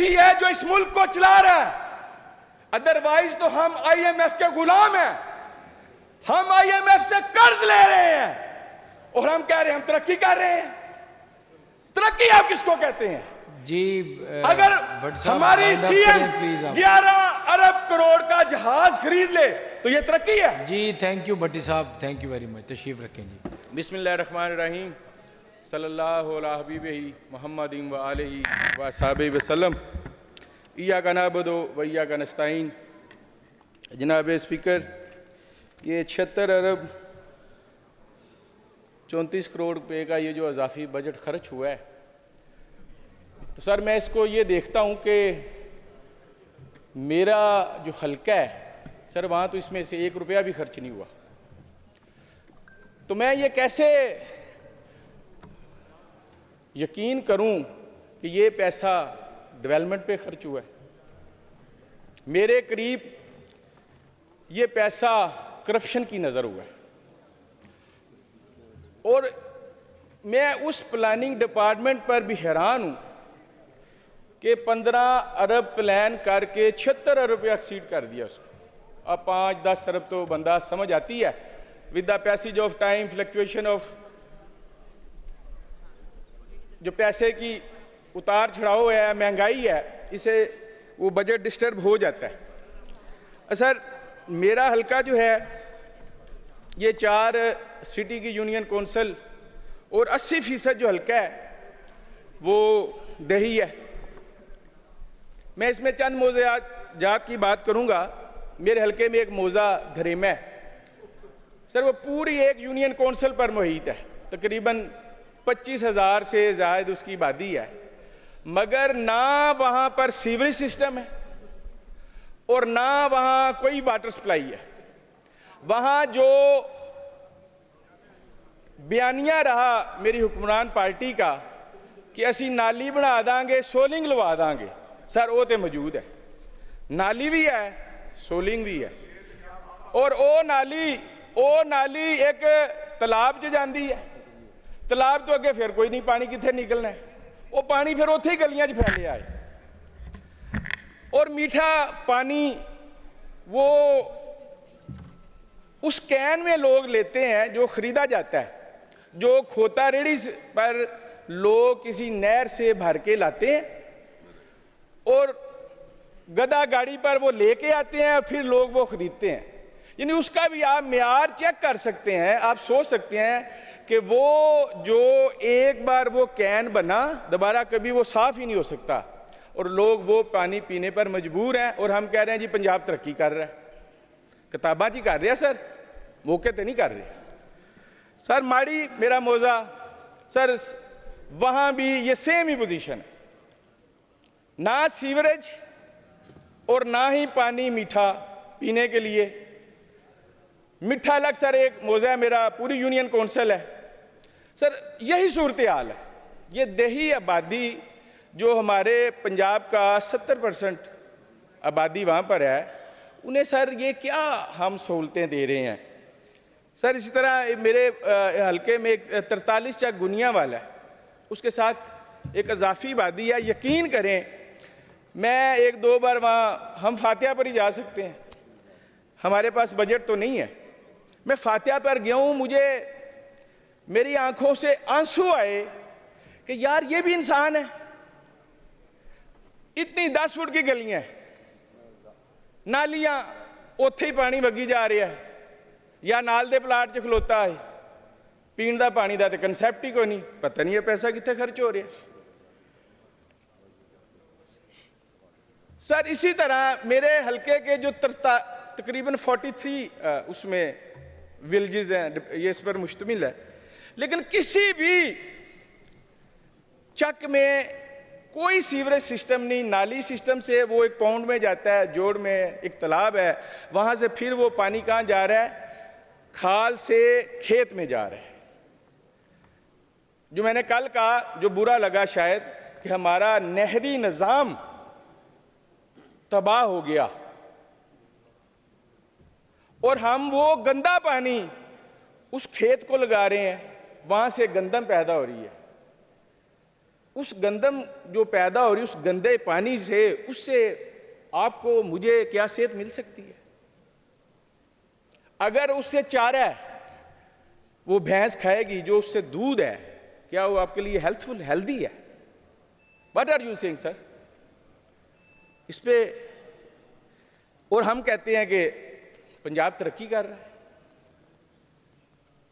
Agency है जो इस मुल्क को चला रहा है, अदरवाइज तो हम IMF के गुलाम हैं। हम IMF से कर्ज ले रहे हैं और हम कह रहे हैं हम तरक्की कर रहे हैं। तरक्की आप किसको कहते हैं जी? अगर हमारी सीएम 11 अरब करोड़ का जहाज खरीद ले तो ये तरक्की है जी। थैंक यू भट्टी साहब, थैंक यू वेरी मच। तशरीफ रखें जी। बिस्मिल्लाहिर्रहमानिर्रहीम, सल्लल्लाहु अला हबीबिही मुहम्मदिन व आलिही व अस्हाबिही वसल्लम। इय्याका नअबुदु व इय्याका नस्तईन। जनाब स्पीकर, ये 76 अरब 34 करोड़ रुपए का ये जो इजाफी बजट खर्च हुआ है, तो सर मैं इसको ये देखता हूँ कि मेरा जो हल्का है सर, वहाँ तो इसमें से 1 रुपया भी खर्च नहीं हुआ। तो मैं ये कैसे यकीन करूँ कि ये पैसा डेवलपमेंट पे खर्च हुआ है? मेरे करीब ये पैसा करप्शन की नज़र हुआ है। और मैं उस प्लानिंग डिपार्टमेंट पर भी हैरान हूँ कि 15 अरब प्लान करके 76 अरब रुपया एक्सीड कर दिया उसको। अब 5-10 अरब तो बंदा समझ आती है, with the passage of time, fluctuation of जो पैसे की उतार चढ़ाव है, महंगाई है, इसे वो बजट डिस्टर्ब हो जाता है। सर मेरा हल्का जो है ये 4 सिटी की यूनियन कौंसिल और 80% जो हल्का है वो दही है। मैं इसमें चंद मौज़ूआत की बात करूंगा। मेरे हल्के में एक मौज़ा धरेमा है सर, वो पूरी एक यूनियन कौंसिल पर मुहित है, तकरीबन 25,000 से ज़ायद उसकी आबादी है, मगर ना वहाँ पर सीवरेज सिस्टम है और ना वहाँ कोई वाटर सप्लाई है। वहाँ जो बयानिया रहा मेरी हुक्मरान पार्टी का कि असी नाली बना दांगे, सोलिंग लवा दांगे, सर वो तो मौजूद है, नाली भी है, सोलिंग भी है। और वो नाली एक तलाब च जाती है, तलाब तो अगे फिर कोई नहीं, पानी कितने निकलना है, वो पानी फिर उत्थे गलियां च फैलिया है। और मीठा पानी वो उस कैन में लोग लेते हैं जो खरीदा जाता है, जो खोता रेहड़ी पर लोग किसी नहर से भर के लाते हैं और गधा गाड़ी पर वो लेके आते हैं, फिर लोग वो खरीदते हैं। यानी उसका भी आप म्यार चेक कर सकते हैं। आप सोच सकते हैं कि वो जो एक बार वो कैन बना, दोबारा कभी वो साफ ही नहीं हो सकता, और लोग वो पानी पीने पर मजबूर हैं। और हम कह रहे हैं जी पंजाब तरक्की कर रहा है, किताबा जी कर रहे हैं सर, मौके तो नहीं कर रहे। सर माड़ी मेरा मौजा सर, वहाँ भी ये सेम ही पोजीशन है, ना सीवरेज और ना ही पानी मीठा पीने के लिए। मिठा अलग सर एक मौजा मेरा, पूरी यूनियन कौंसिल है सर। यही सूरत हाल है। ये देही आबादी जो हमारे पंजाब का 70% आबादी वहाँ पर है, उन्हें सर ये क्या हम सहूलतें दे रहे हैं सर? इसी तरह मेरे हल्के में एक 43 चक गुनिया वाला है, उसके साथ एक इजाफी आबादी है। यकीन करें मैं 1-2 बार वहाँ, हम फातिहा पर ही जा सकते हैं, हमारे पास बजट तो नहीं है। मैं फातिहा पर गया हूँ, मुझे मेरी आंखों से आंसू आए कि यार ये भी इंसान है। इतनी 10 फुट की गलियां, नालियां, उत्थे ही पानी वगी जा रहा है, या नाल दे प्लाट च खलोता है। पीण दा पानी दा ते कंसैप्ट ही कोई नहीं, पता नहीं है पैसा कित्थे खर्च हो रहा है। सर इसी तरह मेरे हल्के के जो तकरीबन 43 उसमें विलेजेस हैं, ये इस पर मुश्तमिल है, लेकिन किसी भी चक में कोई सीवरेज सिस्टम नहीं। नाली सिस्टम से वो एक पाउंड में जाता है, जोड़ में एक तालाब है, वहाँ से फिर वो पानी कहाँ जा रहा है? खाल से खेत में जा रहा है। जो मैंने कल कहा, जो बुरा लगा शायद, कि हमारा नहरी निज़ाम तबाह हो गया और हम वो गंदा पानी उस खेत को लगा रहे हैं, वहाँ से गंदम पैदा हो रही है। उस गंदम जो पैदा हो रही उस गंदे पानी से, उससे आपको मुझे क्या सेहत मिल सकती है? अगर उससे चारा वो भैंस खाएगी, जो उससे दूध है, क्या वो आपके लिए हेल्थफुल, हेल्दी है? What are you saying sir? इस पे और हम कहते हैं कि पंजाब तरक्की कर रहा है।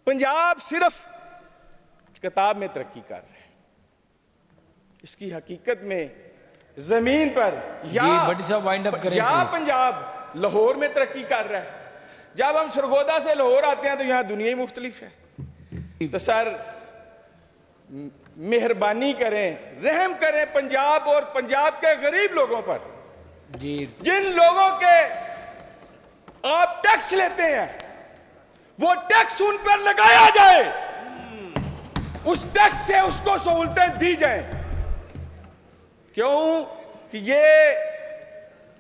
पंजाब सिर्फ किताब में तरक्की कर रहा है, इसकी हकीकत में जमीन पर जी भट्टी साहब वाइंड अप करें या प्लीज। पंजाब लाहौर में तरक्की कर रहा है। जब हम सरगोदा से लाहौर आते हैं तो यहां दुनिया ही मुख्तलिफ है। तो सर मेहरबानी करें, रहम करें पंजाब और पंजाब के गरीब लोगों पर। जी जिन लोगों के आप टैक्स लेते हैं, वो टैक्स उन पर लगाया जाए, उस टैक्स से उसको सहूलतें दी जाएं। क्यों कि ये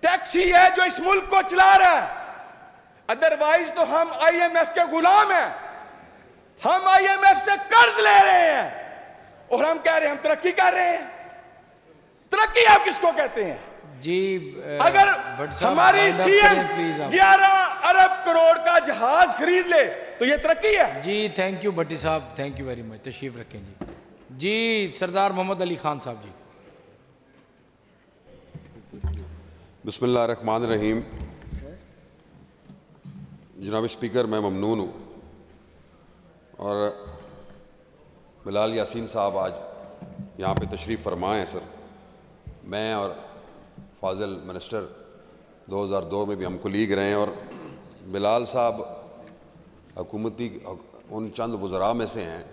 टैक्स ही है जो इस मुल्क को चला रहा है। अदरवाइज तो हम आईएमएफ के गुलाम हैं। हम आईएमएफ से कर्ज ले रहे हैं और हम कह रहे हैं हम तरक्की कर रहे हैं। तरक्की आप किसको कहते हैं? जी अगर हमारी wind up सीएम करें प्लीज आप। 11 अरब करोड़ का जहाज खरीद ले तो ये तरक्की है? जी थैंक यू भट्टी साहब, थैंक यू वेरी मच। तशरीफ रखें जी। जी सरदार मोहम्मद अली खान साहब जी। बिस्मिल्लाहिर्रहमानिर्रहीम। जनाब स्पीकर, मैं ममनून हूँ और बिलाल यासीन साहब आज यहाँ पे तशरीफ़ फरमा हैं सर। मैं और फाजिल मिनिस्टर 2002 में भी हम कोलीग रहे हैं और बिलाल साहब हुकूमती उन चंद वज़रा में से हैं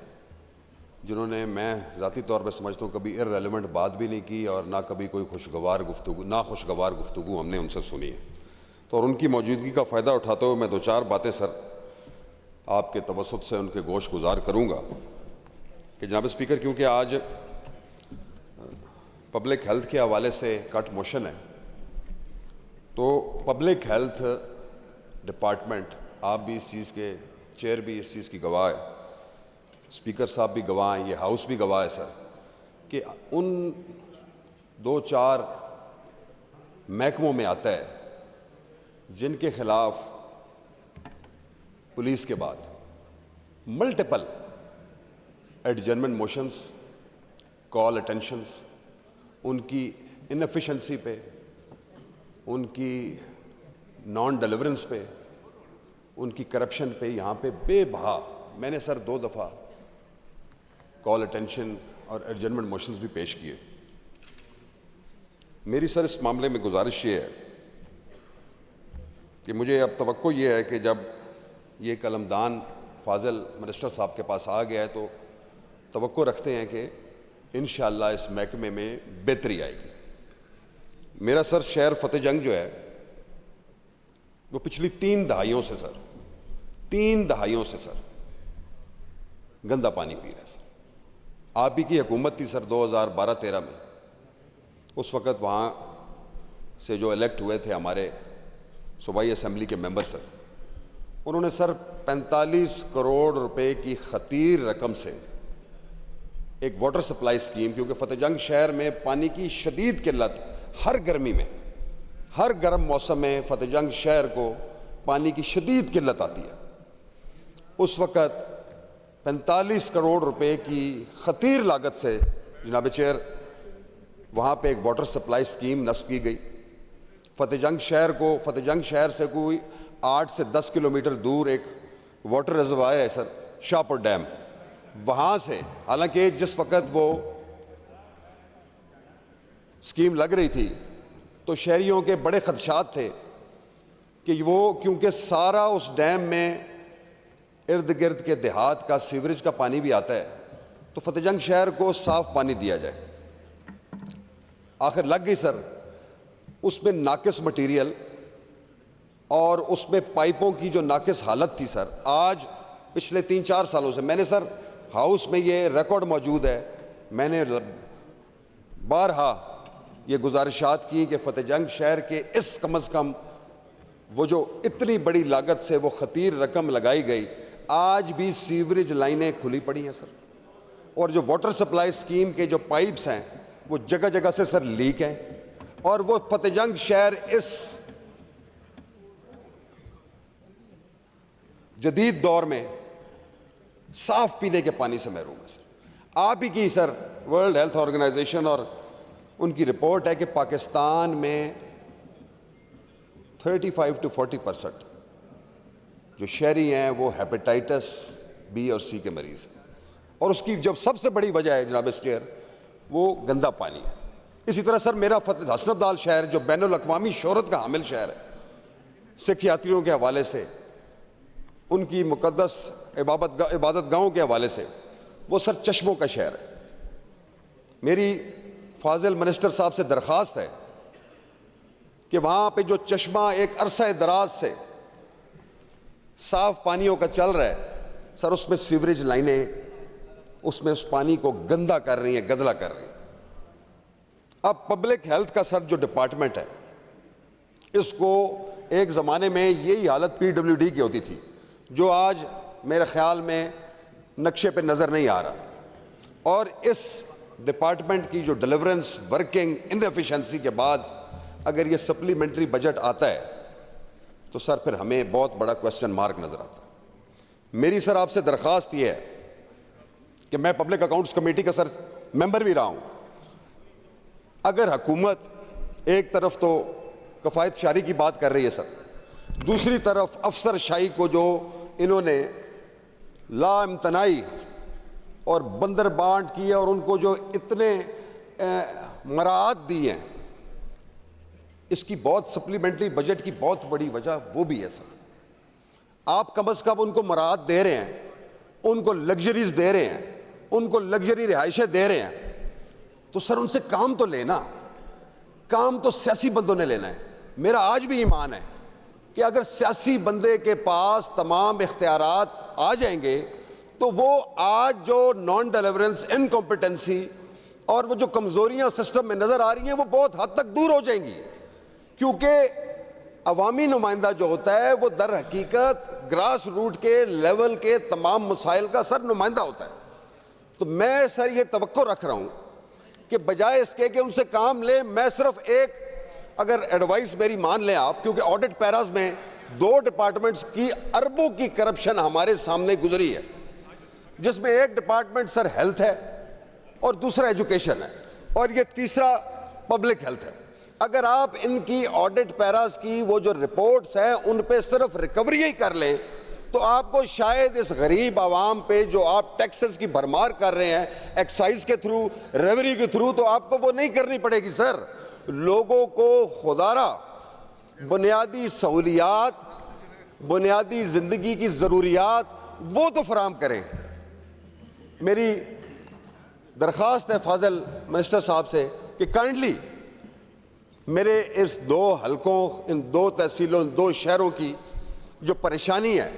जिन्होंने, मैं ज़ाती तौर पर समझता हूँ, कभी इर्रेलेवेंट बात भी नहीं की और ना कभी कोई खुशगवार गुफ्तगू हमने उनसे सुनी है। तो और उनकी मौजूदगी का फ़ायदा उठाते हुए मैं दो चार बातें सर आपके तवसुत से उनके गोश गुजार करूँगा कि जनाब स्पीकर, क्योंकि आज पब्लिक हेल्थ के हवाले से कट मोशन है, तो पब्लिक हेल्थ डिपार्टमेंट, आप भी इस चीज़ के चेयर भी इस चीज़ की गवाह है, स्पीकर साहब भी गवाह हैं, ये हाउस भी गवाह है सर, कि उन 2-4 महकमों में आता है जिनके खिलाफ पुलिस के बाद multiple adjournment motions, call attentions, उनकी इनएफिशिएंसी पे, उनकी नॉन डिलीवरेंस पे, उनकी करप्शन पे, यहाँ पे बेबहा मैंने सर 2 दफ़ा कॉल अटेंशन और एडजर्नमेंट मोशंस भी पेश किए। मेरी सर इस मामले में गुजारिश ये है कि मुझे अब तवक्को ये है कि जब ये कलमदान फाजिल मिनिस्टर साहब के पास आ गया है तो तवक्को रखते हैं कि इंशाअल्लाह इस महकमे में बेहतरी आएगी। मेरा सर शहर फतेहजंग जो है वो पिछली 3 दहाइयों से सर, 3 दहाइयों से सर गंदा पानी पी रहा है सर। आप ही की हुकूमत थी सर 2012-13 में, उस वक़्त वहाँ से जो इलेक्ट हुए थे हमारे सूबाई असम्बली के मेंबर सर, उन्होंने सर 45 करोड़ रुपए की खतीर रकम से एक वाटर सप्लाई स्कीम, क्योंकि फतेहजंग शहर में पानी की शदीद किल्लत, हर गर्मी में, हर गर्म मौसम में फतेहजंग शहर को पानी की शदीद किल्लत आती है। उस वक़्त 45 करोड़ रुपए की खतीर लागत से जनाब चेयर वहाँ पे एक वाटर सप्लाई स्कीम नस्ब की गई। फतेहजंग शहर को, फतेहजंग शहर से कोई 8 से 10 किलोमीटर दूर एक वाटर रिजर्वायर है सर, शाहपुर डैम, वहाँ से, हालांकि जिस वक़्त वो स्कीम लग रही थी तो शहरियों के बड़े खदशात थे कि वो, क्योंकि सारा उस डैम में इर्द गिर्द के देहात का सीवरेज का पानी भी आता है, तो फतेहजंग शहर को साफ पानी दिया जाए। आखिर लग गई सर, उसमें नाकिस मटीरियल और उसमें पाइपों की जो नाकिस हालत थी सर, आज पिछले 3-4 सालों से, मैंने सर हाउस में ये रिकॉर्ड मौजूद है, मैंने बारहा ये गुजारिशात की कि फतेहजंग शहर के इस कम अज़ कम वो जो इतनी बड़ी लागत से वो खतीर रकम लगाई गई, आज भी सीवरेज लाइनें खुली पड़ी हैं सर, और जो वाटर सप्लाई स्कीम के जो पाइप्स हैं वो जगह जगह से सर लीक हैं, और वो फतेहजंग शहर इस जदीद दौर में साफ पीने के पानी से महरूम है सर। आप ही की सर वर्ल्ड हेल्थ ऑर्गेनाइजेशन और उनकी रिपोर्ट है कि पाकिस्तान में 35 to 40% जो शहरी हैं वो हेपेटाइटिस बी और सी के मरीज हैं, और उसकी जब सबसे बड़ी वजह है जनाब स्टेयर वो गंदा पानी है। इसी तरह सर मेरा हसन अब्दाल शहर जो बैनुल अक़वामी शोहरत का हामिल शहर है सिख यात्रियों के हवाले से, उनकी मुक़द्दस इबादत गाहों के हवाले से, वो सर चश्मों का शहर है। मेरी फाजिल मिनिस्टर साहब से दरख्वास्त है कि वहाँ पे जो चश्मा एक अरसा दराज से साफ पानियों का चल रहा है सर, उसमें सीवरेज लाइनें उसमें उस पानी को गंदा कर रही हैं, गंदला कर रही हैं। अब पब्लिक हेल्थ का सर जो डिपार्टमेंट है, इसको एक ज़माने में यही हालत PWD की होती थी जो आज मेरे ख्याल में नक्शे पे नज़र नहीं आ रहा। और इस डिपार्टमेंट की जो डिलीवरेंस वर्किंग इनएफिशिएंसी के बाद अगर ये सप्लीमेंट्री बजट आता है तो सर फिर हमें बहुत बड़ा क्वेश्चन मार्क नज़र आता है। मेरी सर आपसे दरख्वास्त ये है कि मैं पब्लिक अकाउंट्स कमेटी का सर मेंबर भी रहा हूँ। अगर हुकूमत एक तरफ तो कफ़ायत शारी की बात कर रही है सर, दूसरी तरफ अफसर शाही को जो इन्होंने लाइम्तनाई और बंदर बांट की है और उनको जो इतने मराहत दी हैं, इसकी बहुत सप्लीमेंट्री बजट की बहुत बड़ी वजह वो भी है सर। आप कम अज़ कम उनको मराहत दे रहे हैं, उनको लग्जरीज दे रहे हैं, उनको लग्जरी रिहाइशें दे रहे हैं, तो सर उनसे काम तो लेना। काम तो सियासी बंदों ने लेना है। मेरा आज भी ईमान है कि अगर सियासी बंदे के पास तमाम इख्तियारात आ जाएंगे तो वो आज जो नॉन डिलीवरेंस इनकॉम्पिटेंसी और वो जो कमजोरियां सिस्टम में नजर आ रही हैं वो बहुत हद तक दूर हो जाएंगी, क्योंकि अवामी नुमाइंदा जो होता है वो दर हकीकत ग्रास रूट के लेवल के तमाम मसाइल का सर नुमाइंदा होता है। तो मैं सर ये तवक्को रख रहा हूं कि बजाय इसके कि उनसे काम ले, मैं सिर्फ एक अगर एडवाइस मेरी मान लें आप, क्योंकि ऑडिट पैराज में 2 डिपार्टमेंट्स की अरबों की करप्शन हमारे सामने गुजरी है, जिसमें एक डिपार्टमेंट सर हेल्थ है और दूसरा एजुकेशन है और ये तीसरा पब्लिक हेल्थ है। अगर आप इनकी ऑडिट पैराज की वो जो रिपोर्ट्स हैं उन पे सिर्फ रिकवरी ही कर लें तो आपको शायद इस गरीब आवाम पे जो आप टैक्सेस की भरमार कर रहे हैं एक्साइज के थ्रू, रेवेन्यू के थ्रू, तो आपको वो नहीं करनी पड़ेगी सर। लोगों को खुदारा बुनियादी सहूलियात, बुनियादी जिंदगी की ज़रूरियात वो तो फराम करें। मेरी दरख्वास्त है फाजिल मिनिस्टर साहब से कि काइंडली मेरे इस 2 हलकों, इन 2 तहसीलों, इन 2 शहरों की जो परेशानी है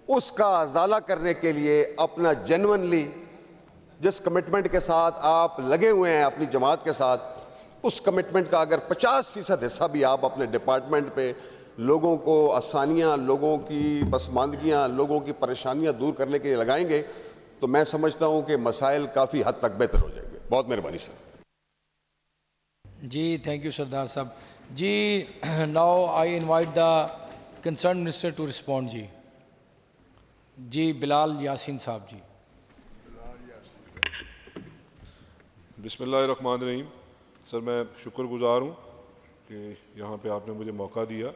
उसका अजाला करने के लिए अपना जेन्युइनली जिस कमिटमेंट के साथ आप लगे हुए हैं अपनी जमात के साथ, उस कमिटमेंट का अगर 50% हिस्सा भी आप अपने डिपार्टमेंट पे लोगों को आसानियां, लोगों की पसमानदगियां, लोगों की परेशानियां दूर करने के लिए लगाएंगे तो मैं समझता हूं कि मसाइल काफ़ी हद तक बेहतर हो जाएंगे। बहुत मेहरबानी सर। जी थैंक यू सरदार साहब जी। Now I invite the concern minister to respond जी बिलाल यासीन साहब जी। बिस्मिल्लाहिर्रहमानिर्रहीम। सर मैं शुक्रगुजार हूँ कि यहाँ पे आपने मुझे मौका दिया।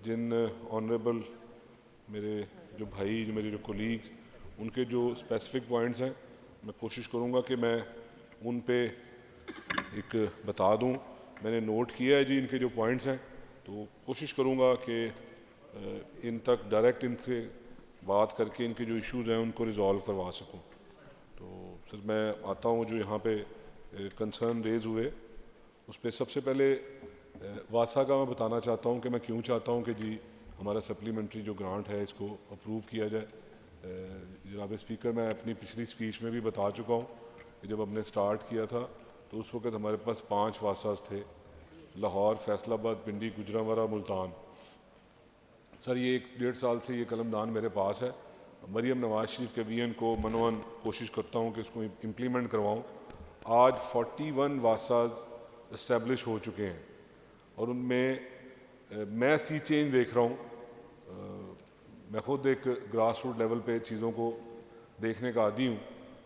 जिन ऑनरेबल मेरे जो भाई, जो मेरे जो कोलीग, उनके जो स्पेसिफिक पॉइंट्स हैं मैं कोशिश करूँगा कि मैं उन पे एक बता दूँ। मैंने नोट किया है जी इनके जो पॉइंट्स हैं, तो कोशिश करूँगा कि इन तक डायरेक्ट इनसे बात करके इनके जो इश्यूज़ हैं उनको रिज़ॉल्व करवा सकूँ। तो सर मैं आता हूँ जो यहाँ पे कंसर्न रेज हुए उस पर। सबसे पहले वासा का मैं बताना चाहता हूँ कि मैं क्यों चाहता हूँ कि जी हमारा सप्लीमेंट्री जो ग्रांट है इसको अप्रूव किया जाए। जनाब स्पीकर, मैं अपनी पिछली स्पीच में भी बता चुका हूँ कि जब हमने स्टार्ट किया था तो उस वक्त हमारे पास 5 वासास थे, लाहौर, फैसलाबाद, पिंडी, गुजरांवाला, मुल्तान। सर ये 1-1.5 साल से ये कलमदान मेरे पास है मरियम नवाज शरीफ के विजन को मनोवन कोशिश करता हूँ कि इसको इम्प्लीमेंट करवाऊँ। आज 41 वासाज इस्टेब्लिश हो चुके हैं और उनमें मैं सी चेंज देख रहा हूँ। मैं ख़ुद एक ग्रास रूट लेवल पे चीज़ों को देखने का आदी हूँ।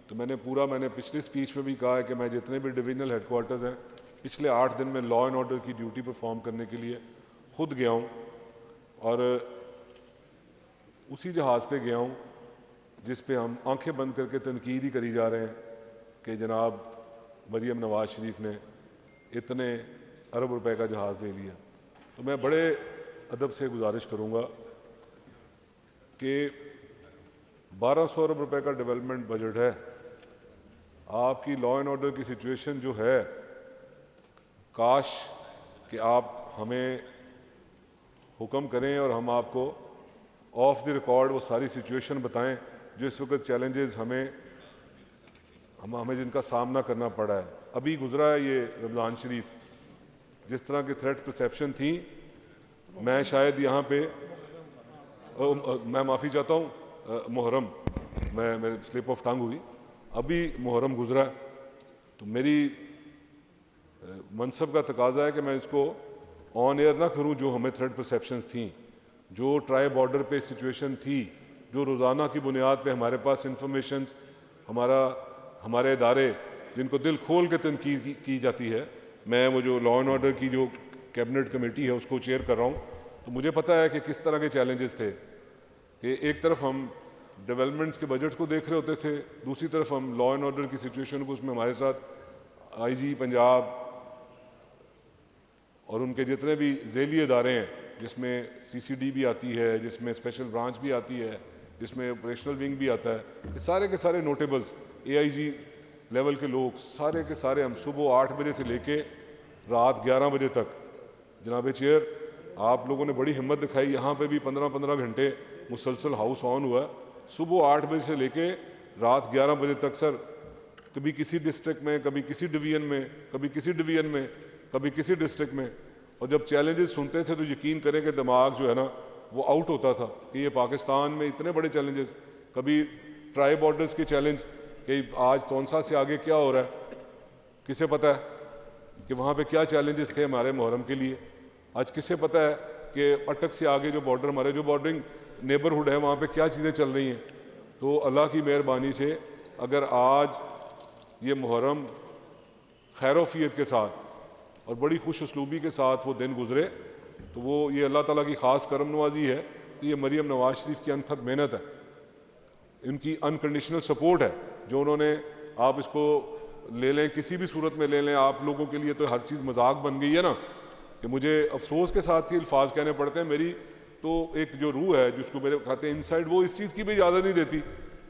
तो मैंने पिछली स्पीच में भी कहा है कि मैं जितने भी डिविजनल हेडक्वार्टर्स हैं पिछले 8 दिन में लॉ एंड ऑर्डर की ड्यूटी परफॉर्म करने के लिए खुद गया हूँ और उसी जहाज़ पे गया हूँ जिस पे हम आंखें बंद करके तनकीद ही करी जा रहे हैं कि जनाब मरियम नवाज शरीफ ने इतने अरब रुपए का जहाज़ ले लिया। तो मैं बड़े अदब से गुजारिश करूँगा कि 1200 अरब रुपए का डेवलपमेंट बजट है। आपकी लॉ एंड ऑर्डर की सिचुएशन जो है, काश कि आप हमें हुक्म करें और हम आपको ऑफ द रिकॉर्ड वो सारी सिचुएशन बताएं जो इस वक्त चैलेंजेस हमें जिनका सामना करना पड़ा है। अभी गुजरा है ये रमज़ान शरीफ, जिस तरह की थ्रेट परसेप्शन थी, मैं शायद यहाँ पे मैं माफ़ी चाहता हूँ, मुहर्रम मेरे स्लिप ऑफ टंग हुई, अभी मुहर्रम गुजरा है। तो मेरी मनसब का तकाजा है कि मैं इसको ऑन एयर ना करूँ। जो हमें थ्रेट परसेप्शंस थी, जो ट्राई बॉर्डर पे सिचुएशन थी, जो रोज़ाना की बुनियाद पे हमारे पास इंफॉर्मेशंस, हमारे इदारे जिनको दिल खोल के तनकीद की जाती है, मैं वो जो लॉ एंड ऑर्डर की जो कैबिनेट कमेटी है उसको चेयर कर रहा हूँ। तो मुझे पता है कि किस तरह के चैलेंजेस थे कि एक तरफ हम डेवलपमेंट्स के बजट को देख रहे होते थे, दूसरी तरफ हम लॉ एंड ऑर्डर की सिचुएशन को, उसमें हमारे साथ आईजी पंजाब और उनके जितने भी ज़ेली इदारे हैं, जिसमें सीसीडी भी आती है, जिसमें स्पेशल ब्रांच भी आती है, जिसमें ऑपरेशनल विंग भी आता है, ये सारे के सारे नोटेबल्स एआईजी लेवल के लोग सारे के सारे हम सुबह 8 बजे से लेके रात 11 बजे तक, जनाब चेयर आप लोगों ने बड़ी हिम्मत दिखाई, यहाँ पे भी 15-15 घंटे मुसलसल हाउस ऑन हुआ, सुबह 8 बजे से लेके रात 11 बजे तक। सर, कभी किसी डिस्ट्रिक्ट में, कभी किसी डिवीजन में, कभी किसी डिवीजन में, कभी किसी डिस्ट्रिक्ट में, और जब चैलेंजेस सुनते थे तो यकीन करें कि दिमाग जो है ना वो आउट होता था कि ये पाकिस्तान में इतने बड़े चैलेंजेस, कभी ट्राई बॉर्डर्स के चैलेंज कि आज तौनसा से आगे क्या हो रहा है, किसे पता है कि वहाँ पे क्या चैलेंजेस थे हमारे मुहर्रम के लिए। आज किसे पता है कि अटक से आगे जो बॉर्डर, हमारे जो बॉर्डरिंग नेबरहुड है, वहाँ पे क्या चीज़ें चल रही हैं। तो अल्लाह की मेहरबानी से अगर आज ये मुहर्रम खैरोफियत के साथ और बड़ी खुश उसलूबी के साथ वो दिन गुजरे, तो वो ये अल्लाह ताला की ख़ास करम नवाजी है कि ये मरियम नवाज शरीफ की अनथक मेहनत है, इनकी अनकंडीशनल सपोर्ट है जो उन्होंने, आप इसको ले लें किसी भी सूरत में ले लें, आप लोगों के लिए तो हर चीज़ मजाक बन गई है ना, कि मुझे अफसोस के साथ ही अल्फाज कहने पड़ते हैं। मेरी तो एक जो रूह है जिसको मेरे कहते हैं इनसाइड, वो इस चीज़ की भी इजाज़त नहीं देती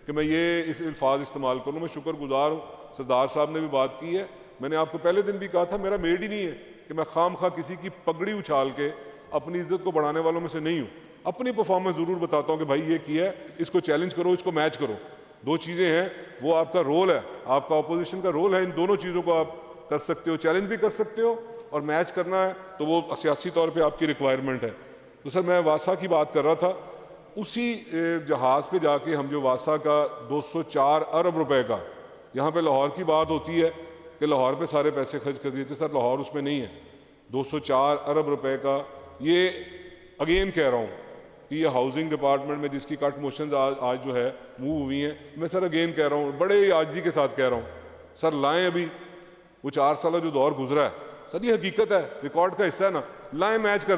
कि मैं ये इस अल्फाज इस्तेमाल करूँ। मैं शुक्रगुजार हूँ, सरदार साहब ने भी बात की है, मैंने आपको पहले दिन भी कहा था, मेरा मेड ही नहीं है कि मैं खाम खा किसी की पगड़ी उछाल के अपनी इज्जत को बढ़ाने वालों में से नहीं हूँ। अपनी परफॉर्मेंस ज़रूर बताता हूँ कि भाई ये किया है, इसको चैलेंज करो, इसको मैच करो। दो चीज़ें हैं, वो आपका रोल है, आपका अपोजिशन का रोल है, इन दोनों चीज़ों को आप कर सकते हो, चैलेंज भी कर सकते हो और मैच करना है तो वो सियासी तौर पे आपकी रिक्वायरमेंट है। तो सर, मैं वासा की बात कर रहा था, उसी जहाज़ पे जाके हम जो वासा का 204 अरब रुपए का, यहाँ पे लाहौर की बात होती है कि लाहौर पे सारे पैसे खर्च कर दिए थे, सर लाहौर उसमें नहीं है। 204 अरब रुपए का, ये अगेन कह रहा हूँ कि ये हाउसिंग डिपार्टमेंट में जिसकी कट मोशंस आज जो है मूव हुई हैं, मैं सर अगेन कह रहा हूँ, बड़े आजी के साथ कह रहा हूँ, सर लाएं अभी वो 4 साल जो दौर गुजरा है, सर ये हकीकत है, रिकॉर्ड का हिस्सा है ना, लाएं मैच कर